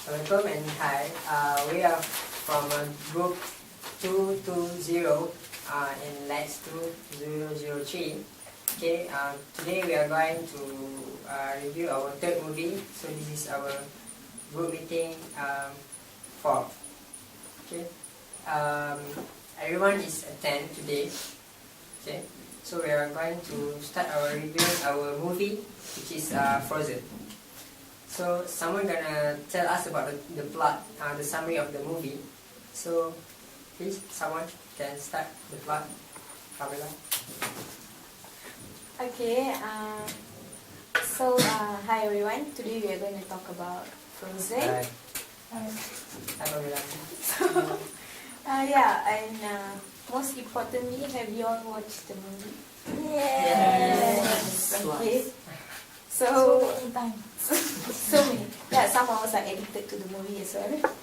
Welcome and hi. We are from group 220 in LAX2003. Okay, today we are going to review our third movie. So this is our group meeting 4. Okay, everyone is attend today. Okay, so we are going to start our review our movie, which is Frozen. So someone gonna tell us about the plot, the summary of the movie. So please, someone can start the plot. Pamela. Okay. Hi everyone. Today we are going to talk about Frozen. Hi. Hi Pamela. And most importantly, have you all watched the movie? Yes. Okay. So many times. So many. Yeah, some of us are addicted to the movie as well.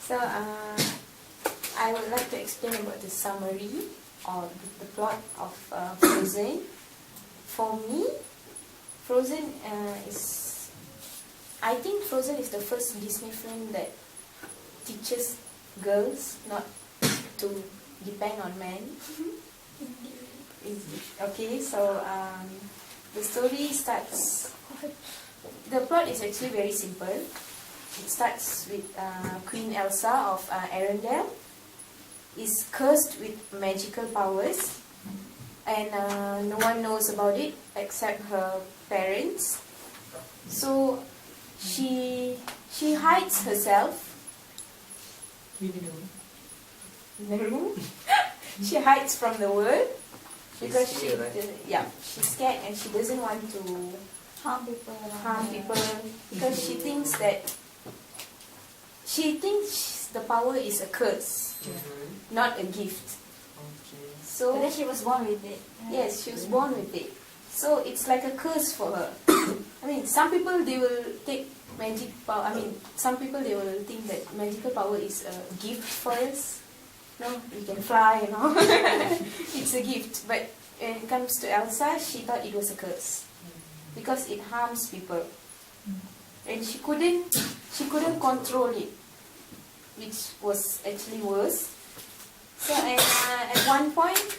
So I would like to explain about the summary or the plot of Frozen. For me, Frozen I think Frozen is the first Disney film that teaches girls not to depend on men. Okay, so the story starts. The plot is actually very simple. It starts with Queen Elsa of Arendelle is cursed with magical powers, and no one knows about it except her parents. So she hides herself in the room. She hides from the world because she's scared and she doesn't want to harm people because she thinks the power is a curse, not a gift. Okay. So but then she was born with it. Right? Yes, she was born with it. So it's like a curse for her. I mean, some people they will take magic power. I mean, some people they will think that magical power is a gift for us. No, we can fly and all. It's a gift. But when it comes to Elsa, she thought it was a curse because it harms people, and she couldn't control it, which was actually worse. So at one point,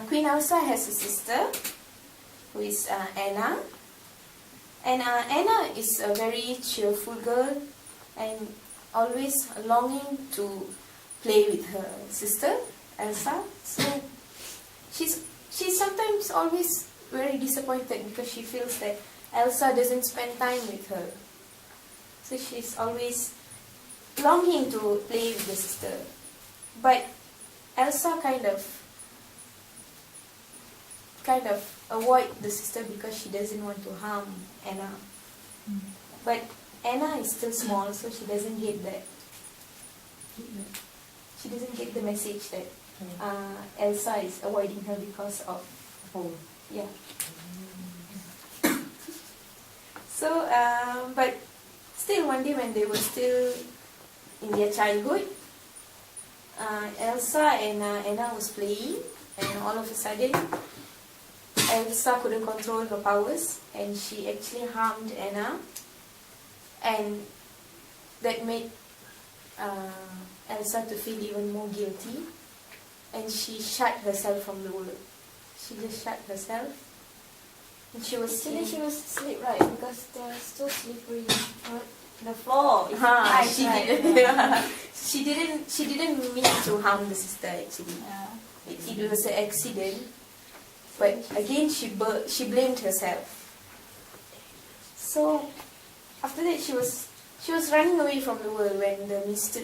Queen Elsa has a sister who is Anna, and Anna is a very cheerful girl and always longing to play with her sister Elsa. So she's sometimes always very disappointed because she feels that Elsa doesn't spend time with her. So she's always longing to play with the sister. But Elsa kind of avoid the sister because she doesn't want to harm Anna. But Anna is still small, so she doesn't get that. She doesn't get the message that Elsa is avoiding her because of yeah. So, but still one day when they were still in their childhood, Elsa and Anna was playing, and all of a sudden Elsa couldn't control her powers and she actually harmed Anna, and that made Elsa to feel even more guilty, and she shut herself from the world. She just shut herself, and she was asleep, right? Because they're still slippery. The floor. She didn't mean to harm the sister actually. It was an accident. But again, she blamed herself. So after that, she was running away from the world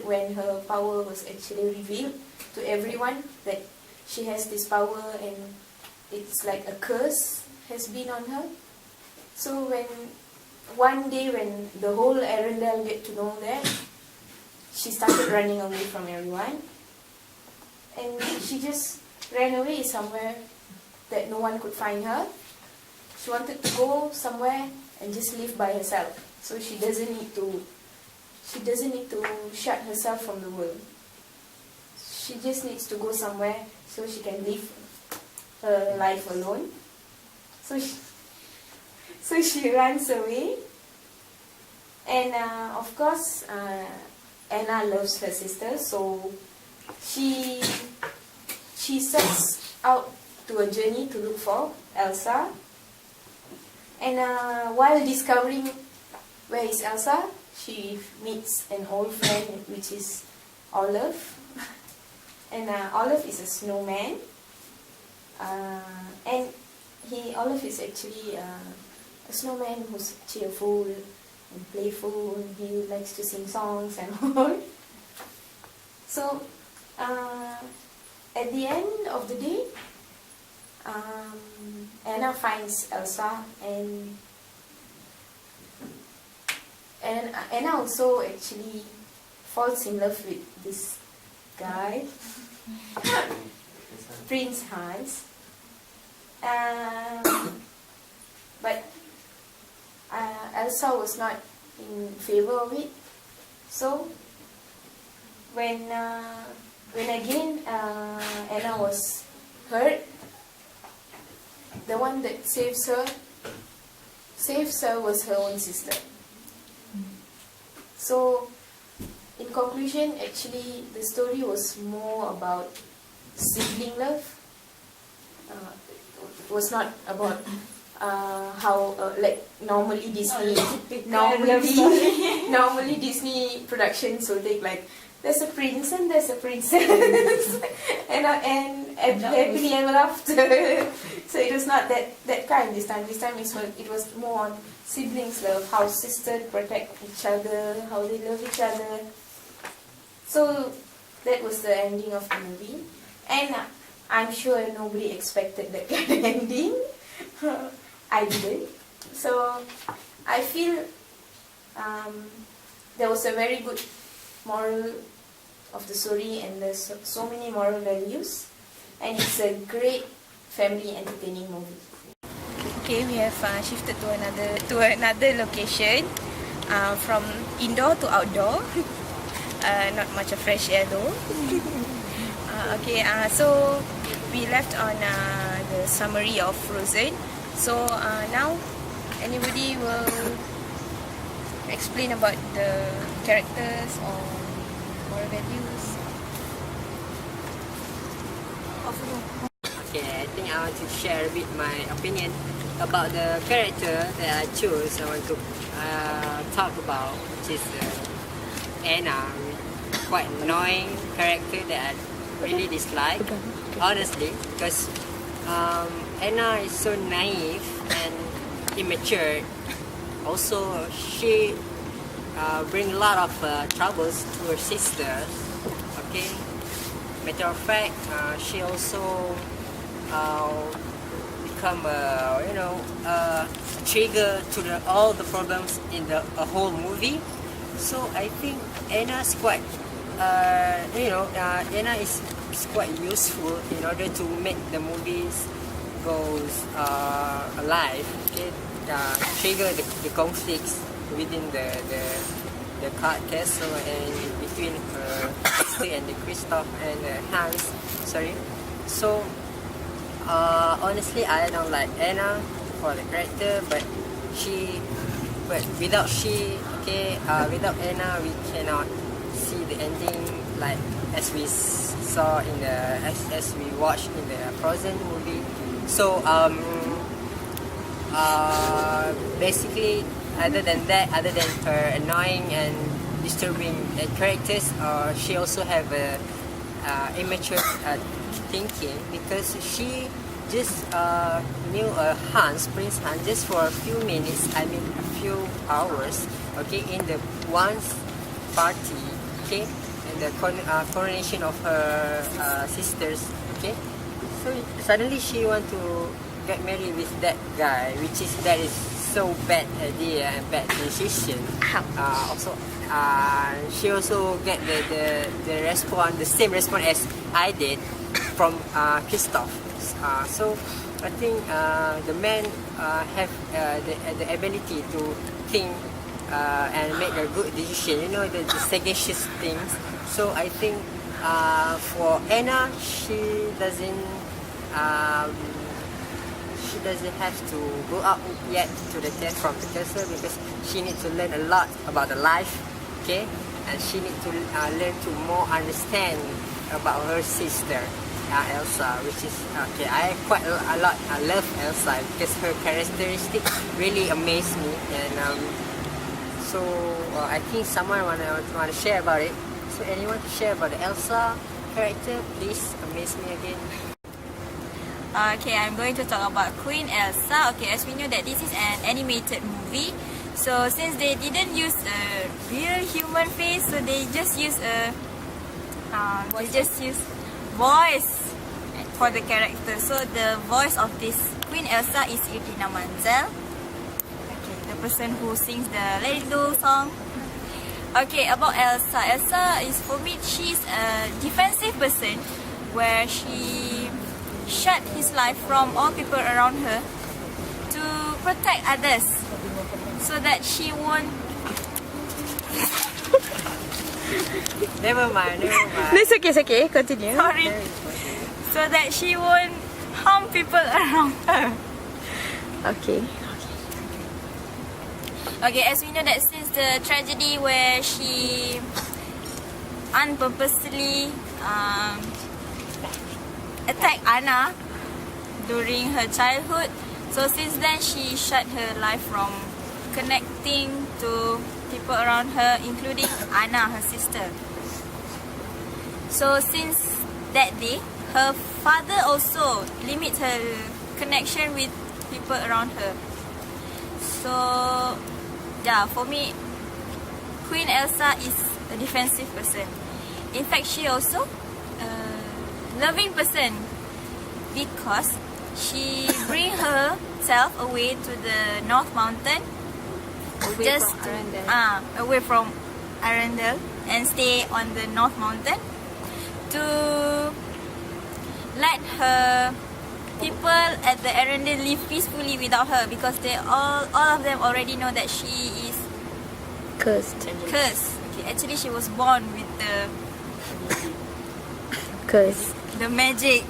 when her power was actually revealed to everyone that she has this power and it's like a curse has been on her. So one day when the whole Arendelle get to know that, she started running away from everyone, and she just ran away somewhere that no one could find her. She wanted to go somewhere and just live by herself, so she doesn't need to shut herself from the world. She just needs to go somewhere so she can live her life alone. So So she runs away. And of course, Anna loves her sister, so she sets out to a journey to look for Elsa. And while discovering where is Elsa, she meets an old friend, which is Olive. And Olive is a snowman. And Olive is actually a snowman who's cheerful and playful. He likes to sing songs and all. So at the end of the day, Anna finds Elsa, and Anna also actually falls in love with this guy, Prince Hans. But Elsa was not in favor of it. So when again Anna was hurt, the one that saves her was her own sister. So in conclusion, actually the story was more about sibling love. It was not about how like normally Disney normally Disney productions will take like there's a prince and there's a princess and happily ever after. So it was not that kind this time. This time it was more on siblings love, how sisters protect each other, how they love each other. So that was the ending of the movie, and I'm sure nobody expected that kind of ending. I didn't. So I feel there was a very good moral of the story, and there's so many moral values, and it's a great family entertaining movie. Okay, we have shifted to another location, from indoor to outdoor. Not much of fresh air though. So we left on the summary of Frozen. So now anybody will explain about the characters or moral values. Okay, I think I want to share a bit my opinion about the character that I chose. I want to talk about, which is Anna, quite annoying character that I really dislike, honestly, because Anna is so naive and immature. Also, she brings a lot of troubles to her sisters. Okay, matter of fact, she also become a trigger to all the problems in the whole movie. So I think Anna's quite Anna is quite useful in order to make the movies goes alive. Okay, trigger the conflicts within the castle and between sister and the Kristoff and Hans. Sorry. So honestly, I don't like Anna for the character, but without without Anna, we cannot see the ending like as we saw in the as we watched in the Frozen movie. So basically, other than her annoying and disturbing characters, she also have a immature thinking, because she just knew Prince Hans, just for a few minutes, a few hours, okay, in the once party, okay, and the coronation of her sisters, okay. So suddenly she want to get married with that guy, that is so bad idea and bad decision. Also, she also get the same response as I did from Kristoff. So I think the men have the ability to think and make a good decision. The sagacious things. So I think for Anna, she doesn't have to go out yet to the test from the castle because she needs to learn a lot about the life, okay, and she needs to learn to more understand about her sister Elsa, which is okay. I quite a lot. I love Elsa because her characteristic really amazed me, and so I think someone wanna share about it. So anyone to share about the Elsa character, please amaze me again. Okay, I'm going to talk about Queen Elsa. Okay, as we know that this is an animated movie, so since they didn't use a real human face, so they just use voice for the character. So the voice of this Queen Elsa is Idina Menzel. Okay, the person who sings the Let It Go song. Okay, about Elsa. Elsa is, for me, she's a defensive person where she shut his life from all people around her to protect others so that she won't. Never mind. It's okay, continue. Sorry. So that she won't harm people around her. Okay. Okay, as we know that since the tragedy where she unpurposely attacked Anna during her childhood, so since then she shut her life from connecting to people around her, including Anna, her sister. So since that day, her father also limits her connection with people around her. So yeah, for me, Queen Elsa is a defensive person. In fact, she also a loving person because she bring herself away to the North Mountain, away from Arendelle, and stay on the North Mountain to let her people at the Arendelle live peacefully without her, because they all of them already know that she is Cursed. Okay, actually she was born with the magic.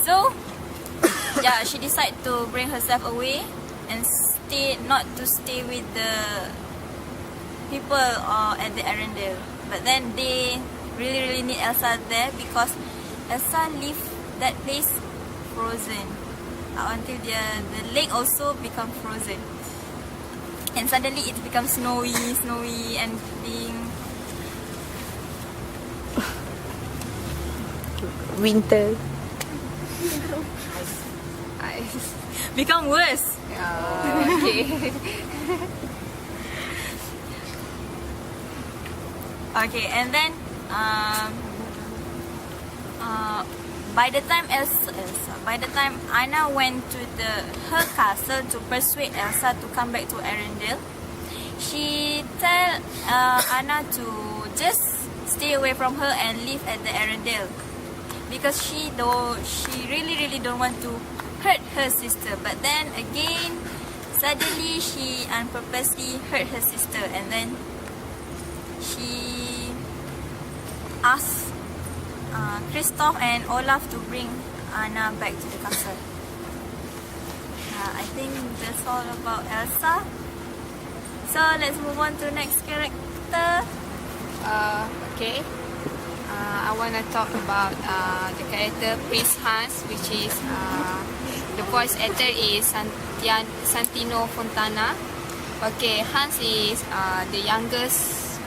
So yeah, she decided to bring herself away and not to stay with the people at the Arendelle. But then they really need Elsa there because Elsa leave that place frozen until the lake also become frozen, and suddenly it becomes snowy and being Winter. ice become worse. Okay. Okay, and then by the time Anna went to her castle to persuade Elsa to come back to Arendelle, she tell Anna to just stay away from her and live at the Arendelle because she really don't want to hurt her sister. But then again, suddenly she unpurposely hurt her sister, and then she asked Kristoff and Olaf to bring Anna back to the castle. I think that's all about Elsa. So let's move on to the next character. Okay. I want to talk about the character Prince Hans, which is the voice actor is Santino Fontana. Okay, Hans is the youngest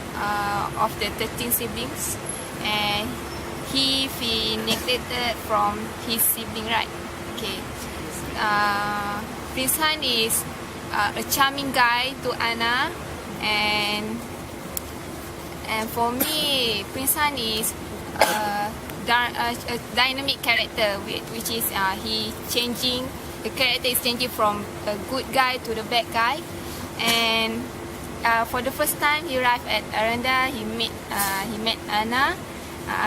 of the 13 siblings, and he neglected from his sibling, right? Okay. Prince Hans is a charming guy to Anna, and for me, Prince Hans is a dynamic character, which is the character is changing from a good guy to the bad guy. And for the first time he arrived at Arendelle, he met Anna.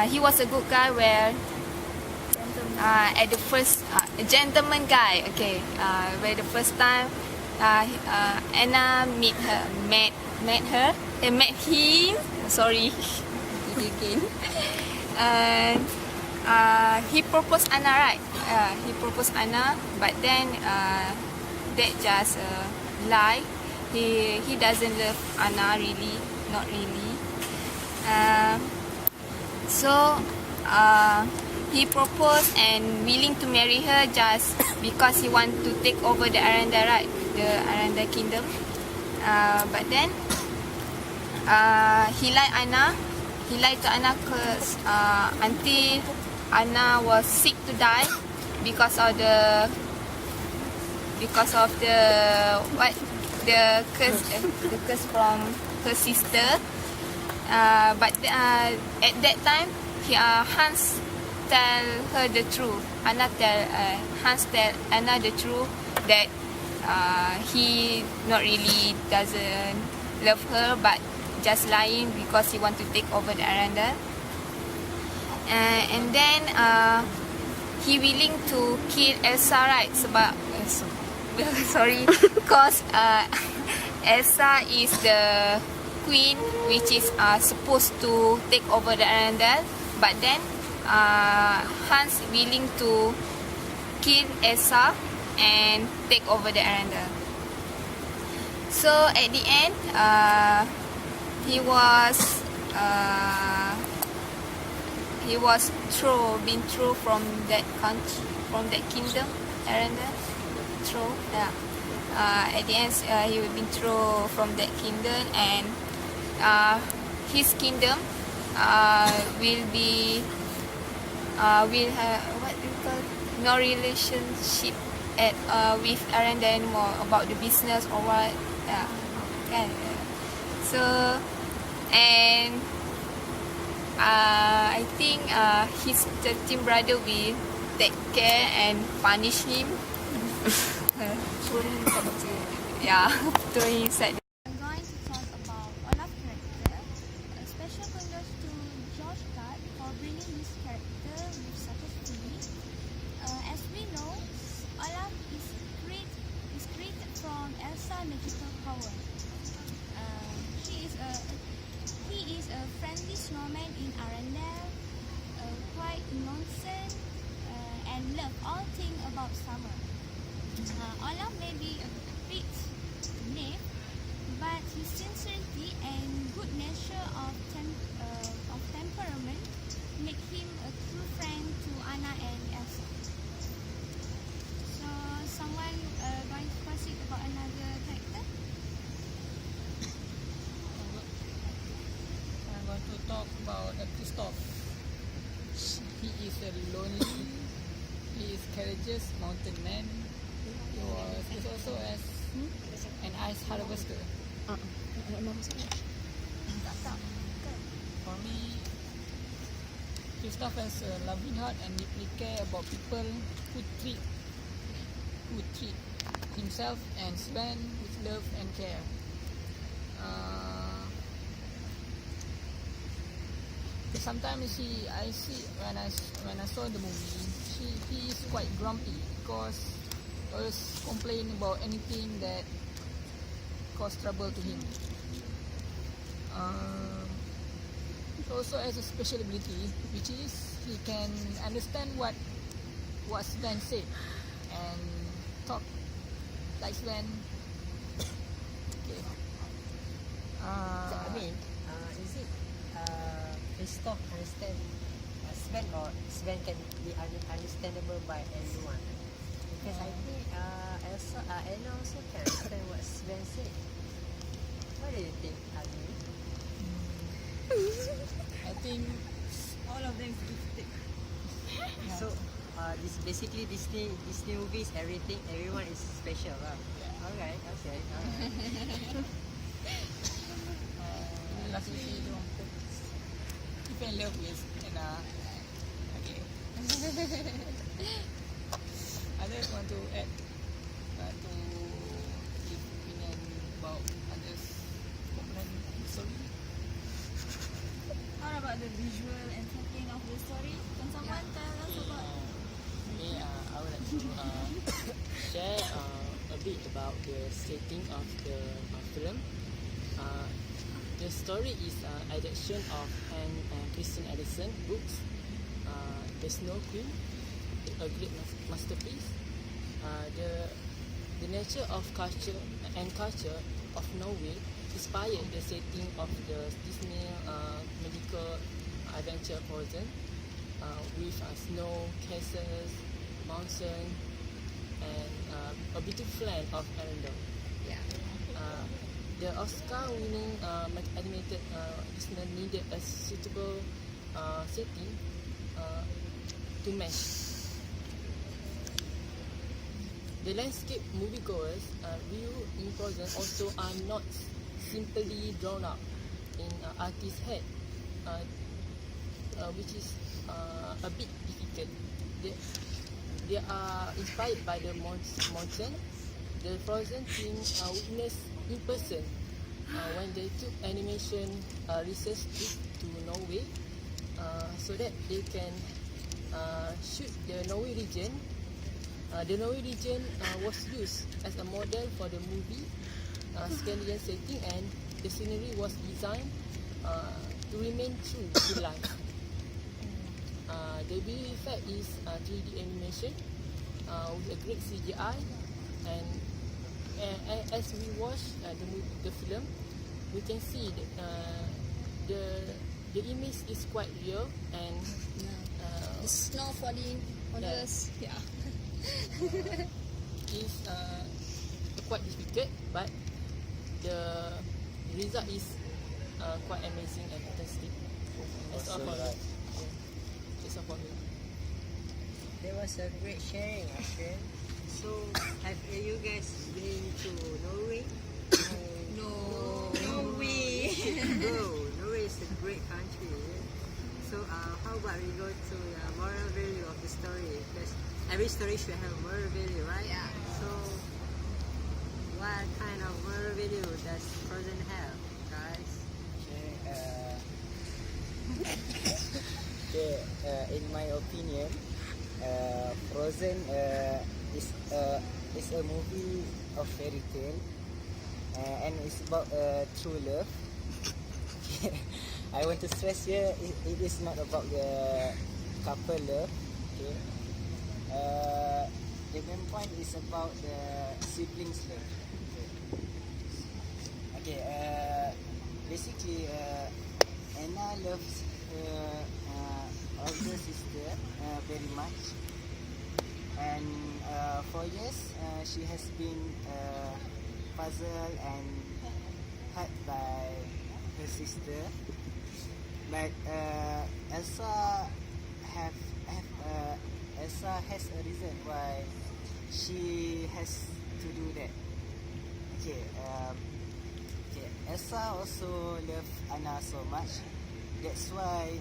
He was a good guy, where at the first a gentleman guy. Okay, where the first time Anna met him. Sorry, again. And he proposed Anna, right? He proposed Anna, but then that just a lie. He doesn't love Anna really, not really. So he proposed and willing to marry her just because he want to take over the Aranda, right? The Aranda kingdom. But then he lied Anna. He lied to Anna until Anna was sick to die because of the what the curse from her sister. But at that time, Hans tell her the truth. Hans tell Anna the truth that he not really doesn't love her, but just lying because he want to take over the Aranda. And then he willing to kill Elsa, right? Sebab sorry, because Elsa is the queen which is supposed to take over the Arendelle, but then Hans willing to kill Elsa and take over the Arendelle. So at the end, he was been thrown from that country, from that kingdom, Arendelle. Yeah. At the end, he will be thrown from that kingdom, and his kingdom will have what we call no relationship with Arendelle anymore about the business or what. Yeah. Okay. So and I think his 13 brother will take care and punish him. Yeah, throw him inside. I'm going to talk about Olaf's character. A special congrats to George Gard for bringing this character with such a feeling. As we know, Olaf is created from Elsa's magical power. He is a friendly snowman in Arendelle, quite nonsense, and love all things about summer. Olaf may be a bit naive, but his sincerity and good nature of temperament make him a true friend to Anna and Elsa. So, someone going to proceed about another character? I'm going to talk about Christoph. He is a lonely, he is courageous mountain man. He's also as an ice harvester. For me, Christoph has a loving heart and deeply care about people who treat himself and Sven with love and care. Sometimes I see when I saw the movie, he is quite grumpy because always complain about anything that cause trouble to him. He also has a special ability, which is he can understand what Sven said and talk like Sven. Okay. Is it Christoph understand Sven, or Sven can be understandable by everyone? Because I think Anna also can understand what Sven said. What do you think, Ali? I think all of them is gifted. So, this basically Disney movies, everyone is special, lah. Alright, okay. Last week he fell in love with Anna. Okay. I just want to add to give opinion about others' component of the story. How about the visual and setting of the story? Can someone tell us about? I would like to share a bit about the setting of the film. The story is adaptation of Christian Andersen books. the Snow Queen, a great masterpiece. The nature of culture of Norway inspired the setting of the Disney medical adventure Frozen, with snow, castles, mountain, and a beautiful land of Arendelle. Yeah. The Oscar-winning animated Disney needed a suitable setting to match. The landscape moviegoers view in Frozen also are not simply drawn up in artist's head, which is a bit difficult. They are inspired by the mountain. The Frozen team witnessed in person when they took animation research trip to Norway, so that they can shoot the Norway region. The Norway region was used as a model for the movie Scandinavian setting, and the scenery was designed to remain true to life. The visual effect is 3D animation with a great CGI, and as we watch the film, we can see that the image is quite real, and The snow falling on Yeah. us. Yeah. is quite difficult, but the result is quite amazing and fantastic. That's all for me. That's all for me. That was a great sharing, Ashwin. So, have you guys been to Norway? No. Norway! Go! Norway is a great country. So, how about we go to the moral value of the story? Because every story should have a moral value, right? Yeah. So, what kind of moral value does Frozen have, guys? In my opinion, Frozen is a movie of fairy tale, and it's about true love. I want to stress here, it is not about the couple love. Okay. The main point is about the siblings love. Okay. Basically, Anna loves her older sister very much, and for years she has been puzzled and hurt by her sister. But Elsa has a reason why she has to do that. Okay. Elsa also loves Anna so much. That's why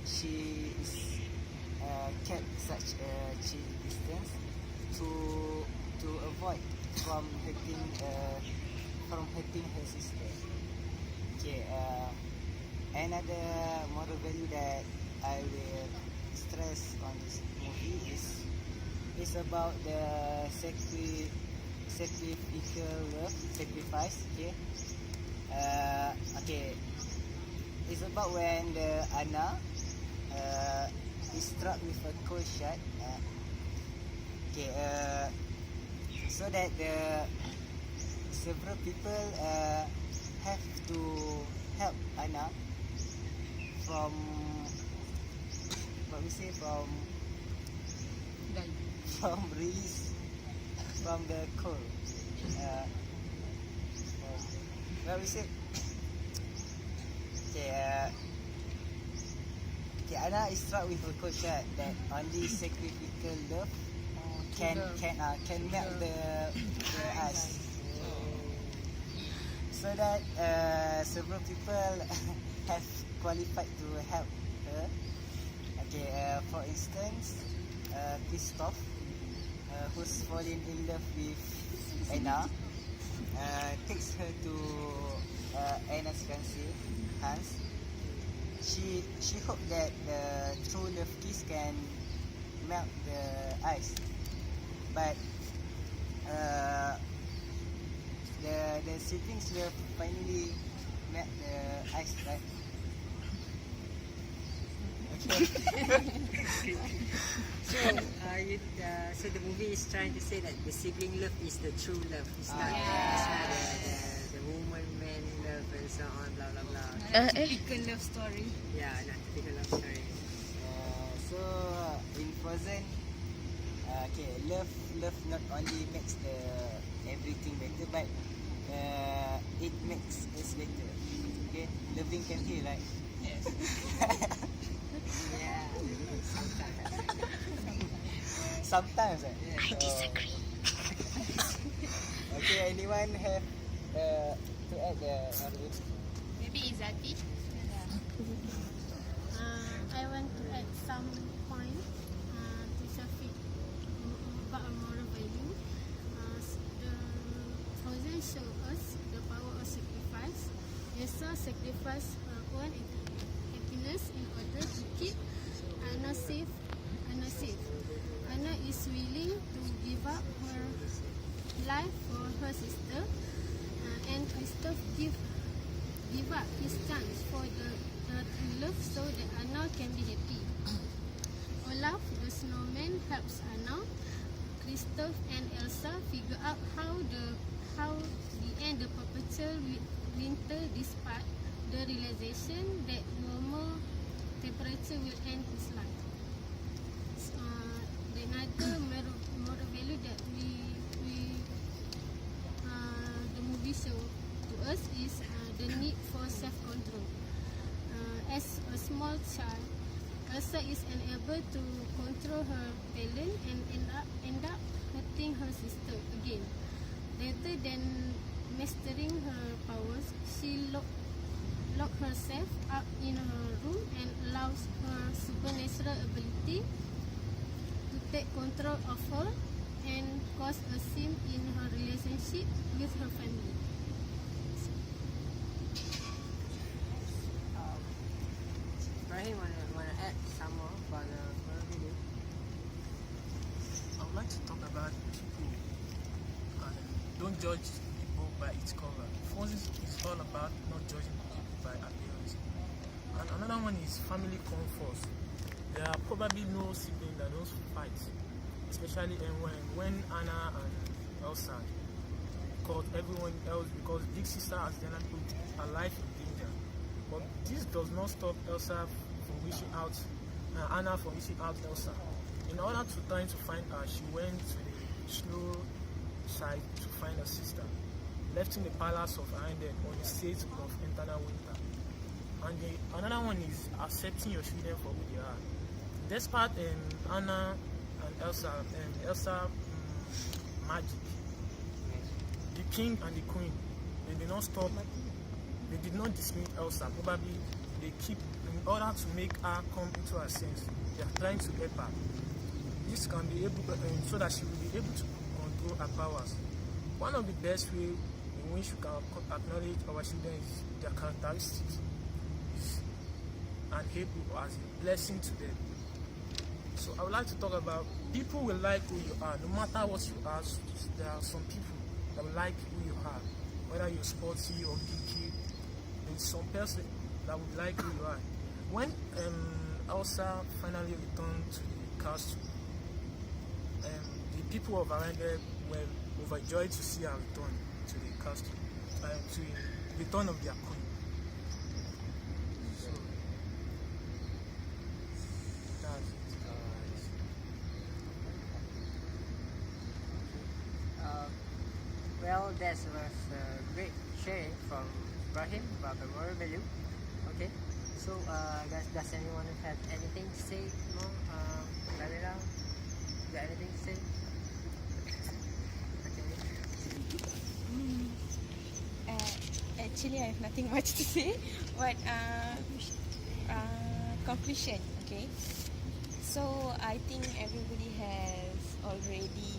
she is kept such a chill distance to avoid from hurting her sister. Okay. Another moral value that I will stress on this movie is about the sacrificial love, sacrifice. Okay. It's about when the Anna is struck with a cold shot. So that the several people have to help Anna from release from the cold. What we say? Anna is struck with a cold shot that only sacrificial love can melt the ice. So that several people have qualified to help her. Okay, for instance, Christoph, who's fallen in love with Anna, takes her to Anna's fiancé, Hans. She hoped that the true love kiss can melt the ice, but the siblings will finally melt the ice, right? Okay. So, so the movie is trying to say that the sibling love is the true love. It's not, it's not the woman-man love and so on, blah blah blah. Typical love story. Yeah, not typical love story. So in Frozen, okay, love not only makes the everything better, but it makes us better. Okay, loving can heal, right? Yes. Yeah, Sometimes, right? I disagree. Okay, anyone have to add Maybe Izzati. I want to add some point to Shafiq about a moral value. The Frozen show us the power of sacrifice. Elsa sacrificed her own happiness in order to keep Anna safe. Anna is willing to give up her life for her sister, and Christoph give up his chance for the love so that Anna can be happy. Olaf the snowman helps Anna. Christoph and Elsa figure out how the end the perpetual winter despite the realization that warmer temperature will end his life. Another moral value that the movie show to us is the need for self-control. As a small child, Elsa is unable to control her talent and end up hurting her sister again. Rather than mastering her powers, she lock herself up in her room and allows her supernatural ability to take control of her and cause a scene in her relationship with her family. Ibrahim, wanna add some more about the moral value? I would like to talk about people and don't judge people by its cover. Frozen is all about not judging people by appearance. And another one is family comfort. There are probably no siblings that don't fight, especially when Anna and Elsa caught everyone else because big sister has then put her life in danger. But this does not stop Elsa from reaching out, Anna from reaching out Elsa. In order to try to find her, she went to the snow side to find her sister, left in the palace of Arendelle on the state of internal winter. And another one is accepting your children for who they are. Despite Anna and Elsa magic, the king and the queen, they did not stop. They did not dismiss Elsa. Probably they keep, in order to make her come into her sense, they are trying to help her. This can be able so that she will be able to control her powers. One of the best ways in which we can acknowledge our children is their characteristics and help as a blessing to them. So I would like to talk about people will like who you are, no matter what you are. There are some people that will like who you are, whether you're sporty or geeky. There's some person that would like who you are. When Elsa finally returned to the castle, the people of Arendelle were overjoyed to see her return to the castle, to the return of their queen. So that's it. Well, that was a great sharing from Ibrahim about the moral value. Okay, so guys, does anyone have anything to say more? Lavera, you got anything to say? Actually, I have nothing much to say. But conclusion, okay. So I think everybody has already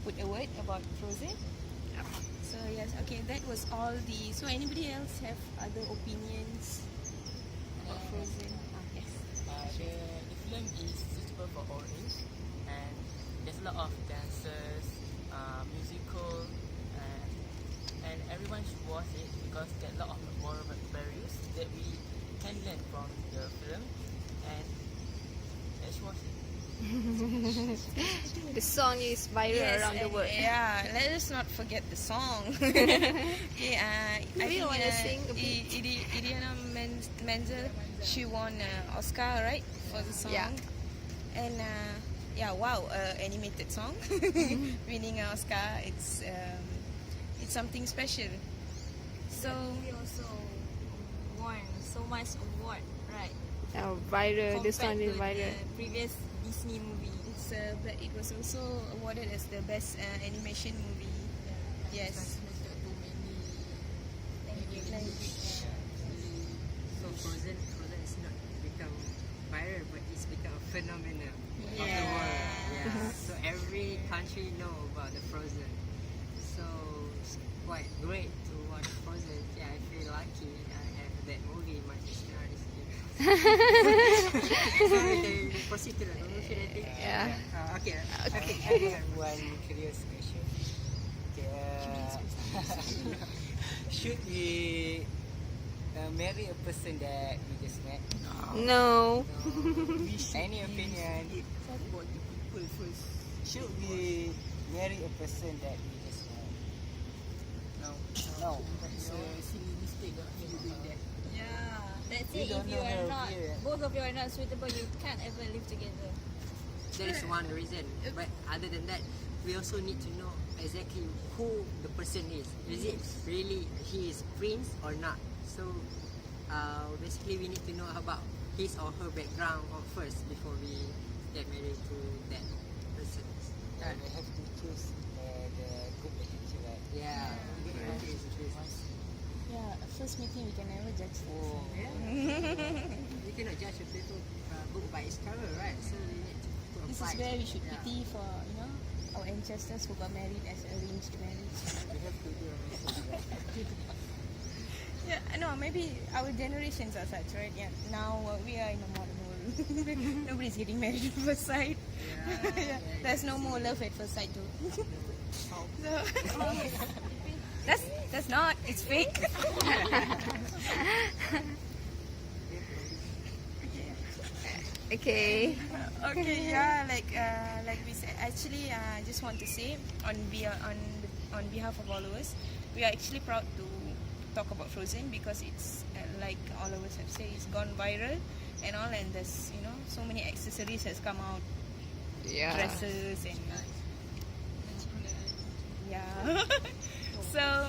put a word about Frozen. So yes, okay, that was all the. So anybody else have other opinions about Frozen? Yes. The film is suitable for all age, and there's a lot of dances, musical, and everyone should watch it because there are a lot of moral values that we can learn from the film, and The song is viral around the and world. yeah, let us not forget the song. Okay, I think wanna sing a bit? Idina Menzel, she won Oscar, right, for the song. Yeah. And yeah, wow, animated song, winning an Oscar. It's something special. So We also won so much award, right? Viral. The song Compared is to viral. the previous Disney movie. but it was also awarded as the best animation movie. Yes. So Frozen is not become viral, but it's become a phenomenon of the Yeah. world. Yeah. So every country know about the Frozen. So it's quite great to watch Frozen. Yeah, I feel lucky I have that movie in Manchester this year. So we can proceed to the conclusion, I think. Yeah. Okay. I have one curious question. Okay, should we marry a person that we just met? No. Any opinion? Should we marry a person that we just met? No. It's a silly mistake you doing that. Yeah. Let's We say don't if you know are her not, view, yeah. both of you are not suitable, you can't ever live together. That is one reason. But other than that, we also need to know exactly who the person is. Is it really he is prince or not? So basically, we need to know about his or her background first before we get married to that person. And we have to choose the good attitude, right? Yeah. Good attitude is the choice. Yeah, first meeting we can never judge. Oh, you cannot judge a people book by its cover, right? So we need to This apply. is where we should Yeah. pity for our ancestors who got married as arranged marriage. We have to do our research. Yeah, no, maybe our generations are such, right? Yeah, now we are in a modern world. Nobody's getting married at first sight. Yeah. There's no more love at first sight too. So, that's not. It's fake. Okay. Okay, yeah, like we said, actually, I just want to say on behalf of all of us, we are actually proud to talk about Frozen because it's like all of us have said, it's gone viral and all, and there's so many accessories has come out, Yeah. dresses and yeah. So,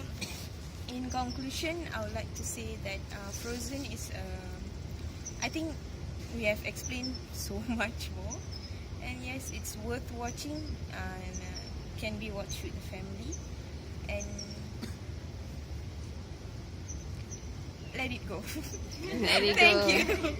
in conclusion, I would like to say that Frozen is, I think we have explained so much more, and yes, it's worth watching and can be watched with the family, and let it go. Let it Thank go. you.